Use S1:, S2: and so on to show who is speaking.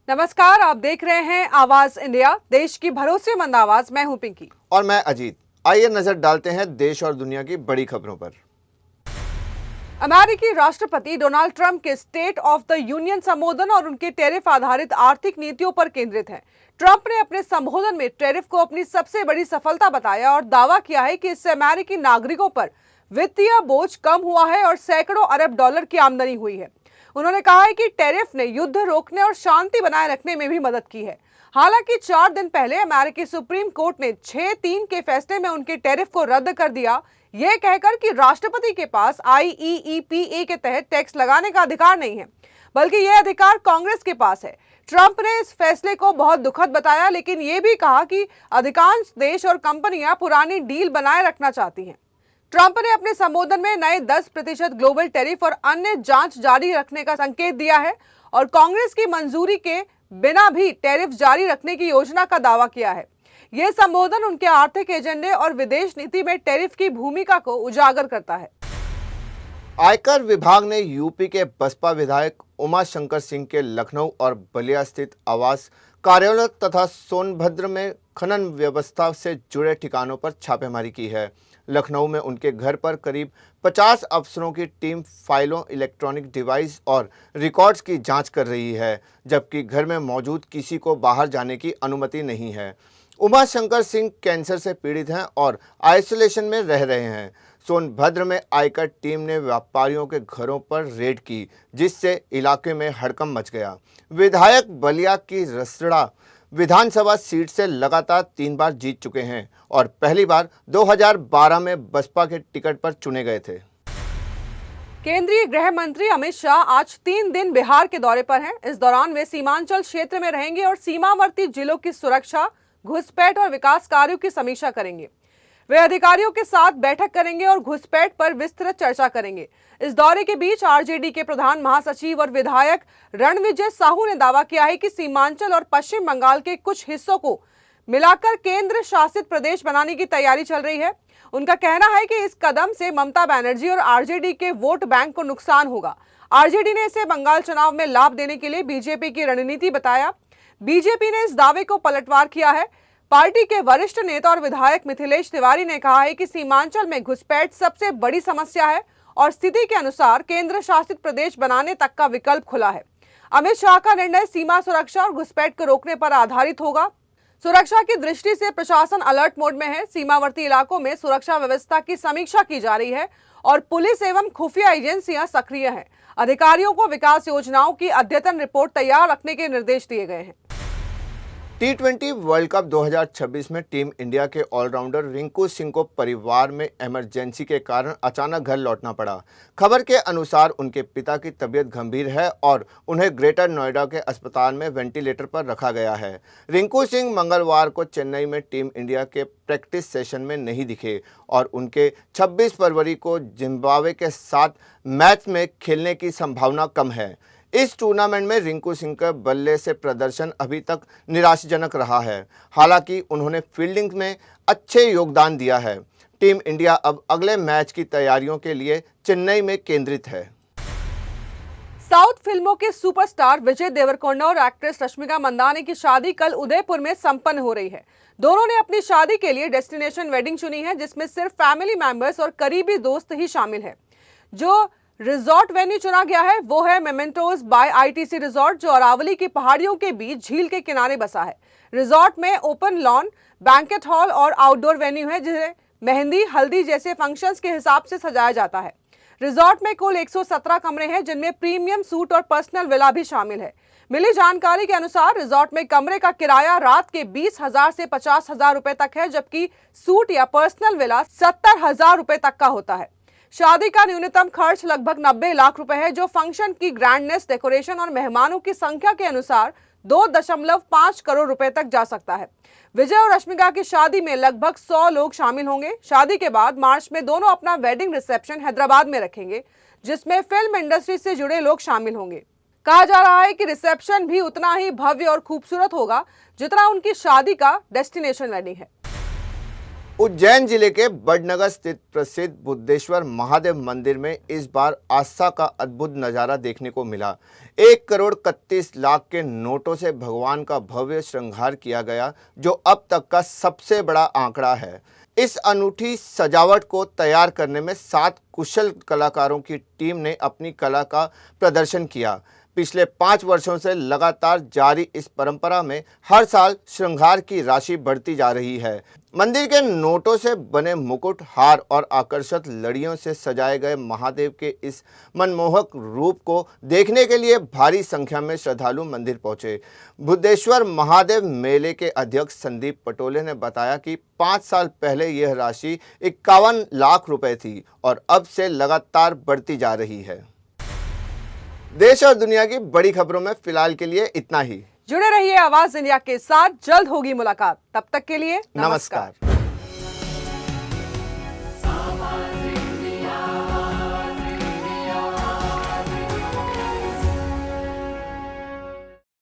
S1: नमस्कार, आप देख रहे हैं आवाज इंडिया, देश की भरोसेमंद आवाज। मैं हूं पिंकी
S2: और मैं अजीत। आइए नजर डालते हैं देश और दुनिया की बड़ी खबरों पर।
S1: अमेरिकी राष्ट्रपति डोनाल्ड ट्रंप के स्टेट ऑफ द यूनियन संबोधन और उनके टैरिफ आधारित आर्थिक नीतियों पर केंद्रित है। ट्रंप ने अपने संबोधन में टैरिफ को अपनी सबसे बड़ी सफलता बताया और दावा किया है कि इससे अमेरिकी नागरिकों पर वित्तीय बोझ कम हुआ है और सैकड़ों अरब डॉलर की आमदनी हुई है। उन्होंने कहा है कि टैरिफ ने युद्ध रोकने और शांति बनाए रखने में भी मदद की है। हालांकि 4 दिन पहले अमेरिकी सुप्रीम कोर्ट ने 6-3 के फैसले में उनके टैरिफ को रद्द कर दिया, यह कहकर कि राष्ट्रपति के पास IEEPA के तहत टैक्स लगाने का अधिकार नहीं है, बल्कि यह अधिकार कांग्रेस के पास है। ट्रंप ने इस फैसले को बहुत दुखद बताया, लेकिन यह भी कहा कि अधिकांश देश और कंपनियां पुरानी डील बनाए रखना चाहती हैं। ट्रंप ने अपने संबोधन में नए 10% ग्लोबल टैरिफ और अन्य जांच जारी रखने का संकेत दिया है और कांग्रेस की मंजूरी के बिना भी टैरिफ जारी रखने की योजना का दावा किया है। यह संबोधन उनके आर्थिक एजेंडे और विदेश नीति में टैरिफ की भूमिका को उजागर करता है।
S2: आयकर विभाग ने यूपी के बसपा विधायक उमा शंकर सिंह के लखनऊ और बलिया स्थित आवास, कार्यालय तथा सोनभद्र में खनन व्यवस्था से जुड़े ठिकानों पर छापेमारी की है। लखनऊ में उनके घर पर करीब 50 अफसरों की टीम फाइलों, इलेक्ट्रॉनिक डिवाइस और रिकॉर्ड्स की जांच कर रही है, जबकि घर में मौजूद किसी को बाहर जाने की अनुमति नहीं है। उमा शंकर सिंह कैंसर से पीड़ित हैं और आइसोलेशन में रह रहे हैं। सोनभद्र में आयकर टीम ने व्यापारियों के घरों पर रेड की, जिससे इलाके में हड़कंप मच गया। विधायक बलिया की रसड़ा विधानसभा सीट से लगातार 3 बार जीत चुके हैं और पहली बार 2012 में बसपा के टिकट पर चुने गए थे।
S1: केंद्रीय गृह मंत्री अमित शाह आज 3 दिन बिहार के दौरे पर हैं। इस दौरान वे सीमांचल क्षेत्र में रहेंगे और सीमावर्ती जिलों की सुरक्षा, घुसपैठ और विकास कार्यों की समीक्षा करेंगे। वे अधिकारियों के साथ बैठक करेंगे और घुसपैठ पर विस्तृत चर्चा करेंगे। इस दौरे के बीच आरजेडी के प्रधान महासचिव और विधायक रणविजय साहू ने दावा किया है कि सीमांचल और पश्चिम बंगाल के कुछ हिस्सों को मिलाकर केंद्र शासित प्रदेश बनाने की तैयारी चल रही है। उनका कहना है कि इस कदम से ममता बनर्जी और आरजेडी के वोट बैंक को नुकसान होगा। आरजेडी ने इसे बंगाल चुनाव में लाभ देने के लिए बीजेपी की रणनीति बताया। बीजेपी ने इस दावे को पलटवार किया है। पार्टी के वरिष्ठ नेता और विधायक मिथिलेश तिवारी ने कहा है कि सीमांचल में घुसपैठ सबसे बड़ी समस्या है और स्थिति के अनुसार केंद्र शासित प्रदेश बनाने तक का विकल्प खुला है। अमित शाह का निर्णय सीमा सुरक्षा और घुसपैठ को रोकने पर आधारित होगा। सुरक्षा की दृष्टि से प्रशासन अलर्ट मोड में है। सीमावर्ती इलाकों में सुरक्षा व्यवस्था की समीक्षा की जा रही है और पुलिस एवं खुफिया एजेंसियां सक्रिय हैं। अधिकारियों को विकास योजनाओं की अद्यतन रिपोर्ट तैयार रखने के निर्देश दिए गए हैं।
S2: T20 वर्ल्ड कप 2026 में टीम इंडिया के ऑलराउंडर रिंकू सिंह को परिवार में इमरजेंसी के कारण अचानक घर लौटना पड़ा। खबर के अनुसार उनके पिता की तबीयत गंभीर है और उन्हें ग्रेटर नोएडा के अस्पताल में वेंटिलेटर पर रखा गया है। रिंकू सिंह मंगलवार को चेन्नई में टीम इंडिया के प्रैक्टिस सेशन में नहीं दिखे और उनके 26 फरवरी को जिम्बाब्वे के साथ मैच में खेलने की संभावना कम है। इस टूर्नामेंट में रिंकू सिंह का बल्ले से प्रदर्शन अभी तक निराशाजनक रहा है। हालांकि उन्होंने फील्डिंग में अच्छे योगदान दिया है। टीम इंडिया अब अगले मैच की तैयारियों के लिए चेन्नई में केंद्रित है।
S1: साउथ फिल्मों के सुपरस्टार विजय देवरकोंडा और एक्ट्रेस रश्मिका मंदाना की शादी कल उदयपुर में संपन्न हो रही है। दोनों ने अपनी शादी के लिए डेस्टिनेशन वेडिंग चुनी है, जिसमें सिर्फ फैमिली मेंबर्स और करीबी दोस्त ही शामिल है। जो रिजॉर्ट वेन्यू चुना गया है वो है मेमेंटोज बाय ITC रिजॉर्ट, जो अरावली की पहाड़ियों के बीच झील के किनारे बसा है। रिजॉर्ट में ओपन लॉन, बैंकेट हॉल और आउटडोर वेन्यू है, जिसे मेहंदी, हल्दी जैसे फंक्शंस के हिसाब से सजाया जाता है। रिजॉर्ट में कुल 117 कमरे हैं, जिनमें प्रीमियम सूट और पर्सनल विला भी शामिल है। मिली जानकारी के अनुसार रिजॉर्ट में कमरे का किराया रात के 20,000 से 50,000 रुपए तक है, जबकि सूट या पर्सनल विला 70,000 रुपए तक का होता है। शादी का न्यूनतम खर्च लगभग 90 लाख रुपए है, जो फंक्शन की ग्रैंडनेस, डेकोरेशन और मेहमानों की संख्या के अनुसार 2.5 करोड़ रुपए तक जा सकता है। विजय और रश्मिका की शादी में लगभग 100 लोग शामिल होंगे। शादी के बाद मार्च में दोनों अपना वेडिंग रिसेप्शन हैदराबाद में रखेंगे, जिसमें फिल्म इंडस्ट्री से जुड़े लोग शामिल होंगे। कहा जा रहा है कि रिसेप्शन भी उतना ही भव्य और खूबसूरत होगा जितना उनकी शादी का डेस्टिनेशन वेडिंग है।
S2: उज्जैन जिले के बड़नगर स्थित प्रसिद्ध बुद्धेश्वर महादेव मंदिर में इस बार आस्था का अद्भुत नजारा देखने को मिला। 1,31,00,000 के नोटों से भगवान का भव्य श्रृंगार किया गया, जो अब तक का सबसे बड़ा आंकड़ा है। इस अनूठी सजावट को तैयार करने में 7 कुशल कलाकारों की टीम ने अपनी कला का प्रदर्शन किया। पिछले 5 वर्षों से लगातार जारी इस परंपरा में हर साल श्रृंगार की राशि बढ़ती जा रही है। मंदिर के नोटों से बने मुकुट, हार और आकर्षक लड़ियों से सजाए गए महादेव के इस मनमोहक रूप को देखने के लिए भारी संख्या में श्रद्धालु मंदिर पहुंचे। बुद्धेश्वर महादेव मेले के अध्यक्ष संदीप पटोले ने बताया कि 5 साल पहले यह राशि 51 लाख रुपए थी और अब से लगातार बढ़ती जा रही है। देश और दुनिया की बड़ी खबरों में फिलहाल के लिए इतना ही।
S1: जुड़े रहिए आवाज इंडिया के साथ, जल्द होगी मुलाकात। तब तक के लिए नमस्कार।